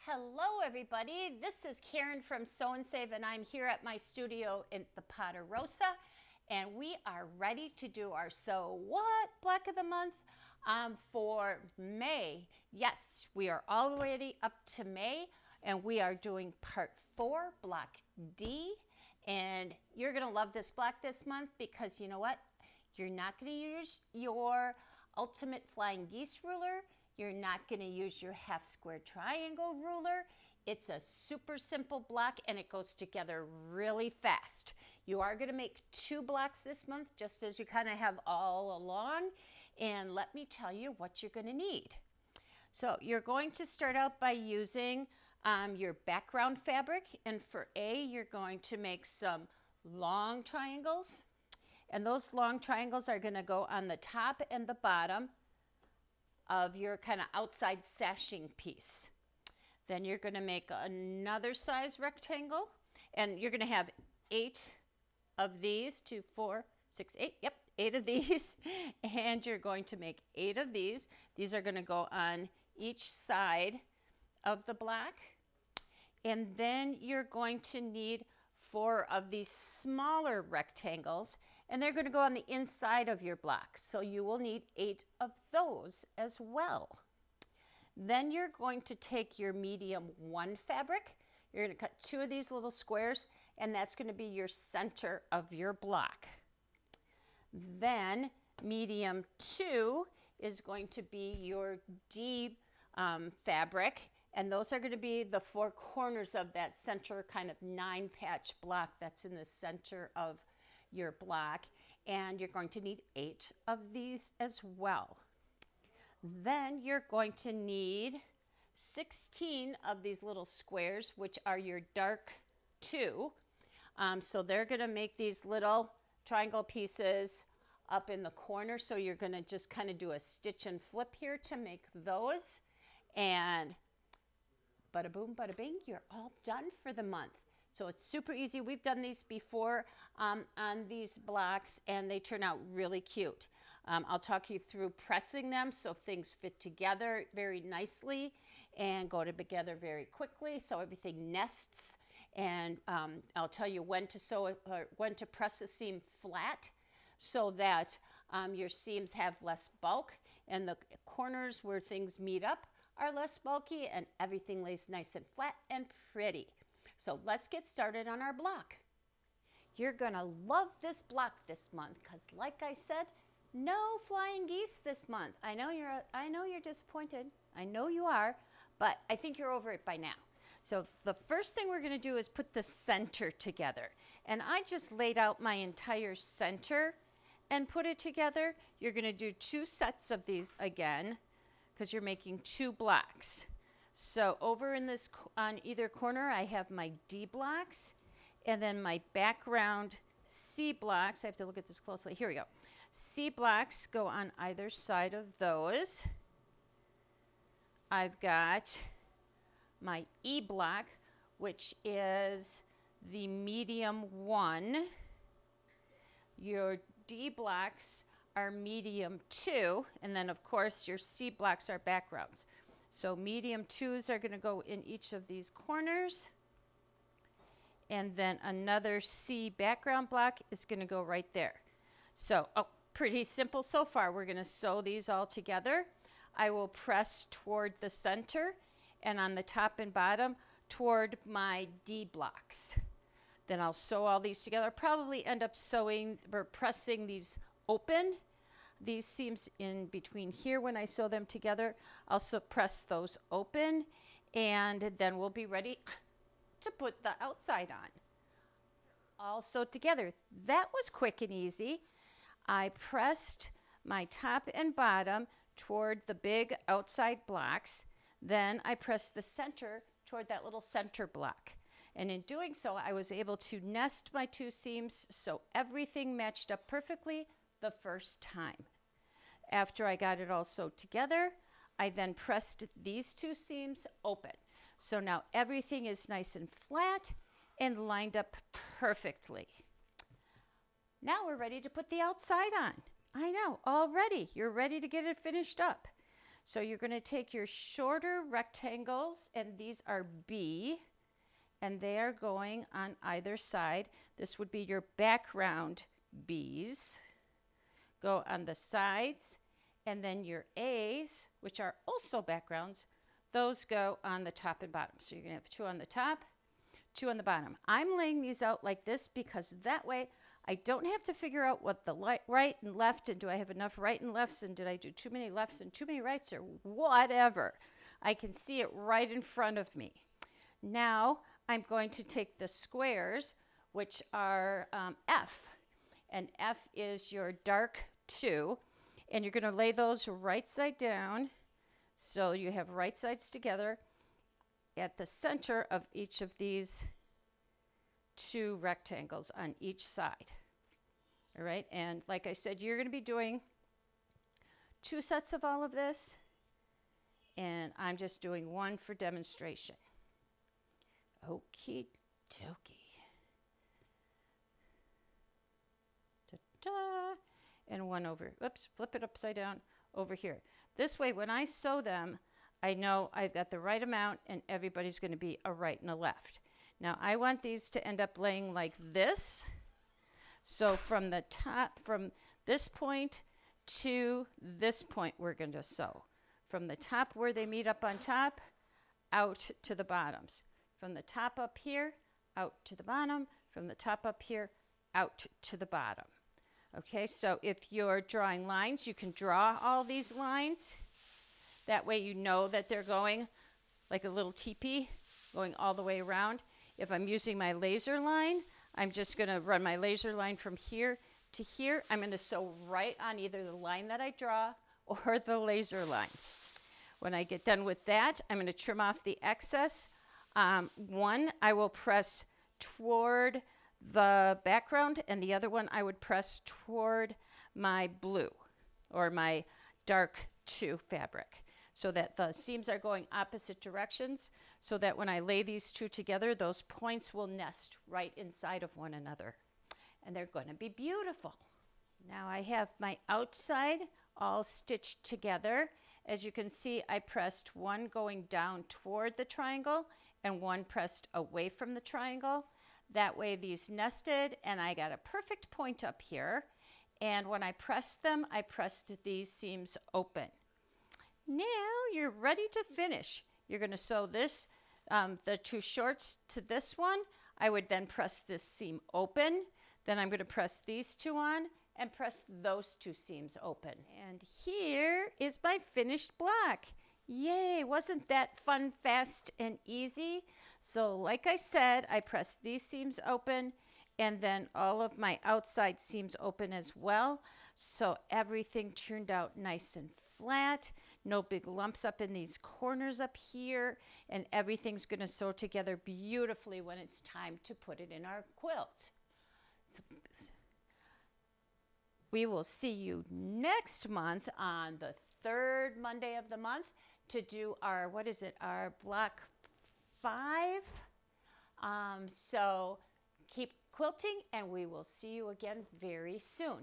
Hello everybody, this is Karen from Sew and Save and I'm here at my studio in the Ponderosa and we are ready to do our So What Block of the Month for May. Yes, we are already up to May and we are doing part 4, Block D, and you're going to love this block this month because you know what? You're not going to use your Ultimate Flying Geese ruler. You're not going to use your half square triangle ruler. It's a super simple block and it goes together really fast. You are going to make 2 blocks this month, just as you kind of have all along. And let me tell you what you're going to need. So you're going to start out by using your background fabric. And for A, you're going to make some long triangles. And those long triangles are going to go on the top and the bottom of your kind of outside sashing piece. Then you're going to make another size rectangle and you're going to have 8 of these, 2, 4, 6, 8, yep, 8 of these. And you're going to make 8 of these. These are going to go on each side of the block. And then you're going to need 4 of these smaller rectangles and they're going to go on the inside of your block. So you will need 8 of those as well. Then you're going to take your medium 1 fabric. You're going to cut 2 of these little squares and that's going to be your center of your block. Then medium 2 is going to be your D fabric. And those are going to be the 4 corners of that center kind of 9-patch block that's in the center of your block. And you're going to need 8 of these as well. Then you're going to need 16 of these little squares, which are your dark 2. So they're going to make these little triangle pieces up in the corner. So you're going to just kind of do a stitch and flip here to make those. And bada boom, bada bing, you're all done for the month. So it's super easy. We've done these before on these blocks and they turn out really cute. I'll talk you through pressing them so things fit together very nicely and go together very quickly so everything nests. And I'll tell you when to sew or when to press a seam flat so that your seams have less bulk and the corners where things meet up are less bulky and everything lays nice and flat and pretty. So let's get started on our block. You're gonna love this block this month because like I said, no flying geese this month. I know you're disappointed. I know you are, but I think you're over it by now. So the first thing we're gonna do is put the center together. And I just laid out my entire center and put it together. You're gonna do 2 sets of these again, because you're making 2 blocks. So over in this, on either corner, I have my D blocks and then my background C blocks. I have to look at this closely. Here we go. C blocks go on either side of those. I've got my E block, which is the medium 1. Your D blocks are medium 2, and then of course your C blocks are backgrounds. So medium 2s are going to go in each of these corners, and then another C background block is going to go right there. So pretty simple so far. We're going to sew these all together. I will press toward the center and on the top and bottom toward my D blocks. Then I'll sew all these together. I'll probably end up sewing or pressing these open. These seams in between here when I sew them together, I'll press those open and then we'll be ready to put the outside on. All sewed together. That was quick and easy. I pressed my top and bottom toward the big outside blocks. Then I pressed the center toward that little center block. And in doing so, I was able to nest my 2 seams so everything matched up perfectly the first time. After I got it all sewed together, I then pressed these 2 seams open. So now everything is nice and flat and lined up perfectly. Now we're ready to put the outside on. I know, already. You're ready to get it finished up. So you're going to take your shorter rectangles, and these are B, and they are going on either side. This would be your background B's. Go on the sides, and then your A's, which are also backgrounds, those go on the top and bottom. So you're going to have 2 on the top, 2 on the bottom. I'm laying these out like this because that way I don't have to figure out what the right and left, and do I have enough right and lefts, and did I do too many lefts and too many rights, or whatever. I can see it right in front of me. Now I'm going to take the squares, which are F, and F is your dark 2, and you're going to lay those right side down so you have right sides together at the center of each of these 2 rectangles on each side. All right, and like I said, you're going to be doing 2 sets of all of this, and I'm just doing 1 for demonstration. Okie dokie. Ta-da. And 1 over, oops, flip it upside down over here. This way, when I sew them, I know I've got the right amount, and everybody's going to be a right and a left. Now, I want these to end up laying like this. So from the top, from this point to this point, we're going to sew. From the top where they meet up on top, out to the bottoms. From the top up here, out to the bottom. From the top up here, out to the bottom. Okay, so if you're drawing lines, you can draw all these lines. That way you know that they're going like a little teepee, going all the way around. If I'm using my laser line, I'm just going to run my laser line from here to here. I'm going to sew right on either the line that I draw or the laser line. When I get done with that, I'm going to trim off the excess. One I will press toward the background, and the other one I would press toward my blue or my dark 2 fabric, so that the seams are going opposite directions, so that when I lay these 2 together, those points will nest right inside of one another, and they're going to be beautiful. Now I have my outside all stitched together. As you can see, I pressed 1 going down toward the triangle and 1 pressed away from the triangle. That way these nested, and I got a perfect point up here. And when I pressed them, I pressed these seams open. Now you're ready to finish. You're going to sew this, the 2 shorts to this one. I would then press this seam open. Then I'm going to press these 2 on and press those 2 seams open. And here is my finished block. Yay, wasn't that fun, fast, and easy? So like I said, I pressed these seams open, and then all of my outside seams open as well. So everything turned out nice and flat, no big lumps up in these corners up here, and everything's going to sew together beautifully when it's time to put it in our quilt. So we will see you next month on the 3rd Monday of the month to do our, what is it, our block 5. So keep quilting, and we will see you again very soon.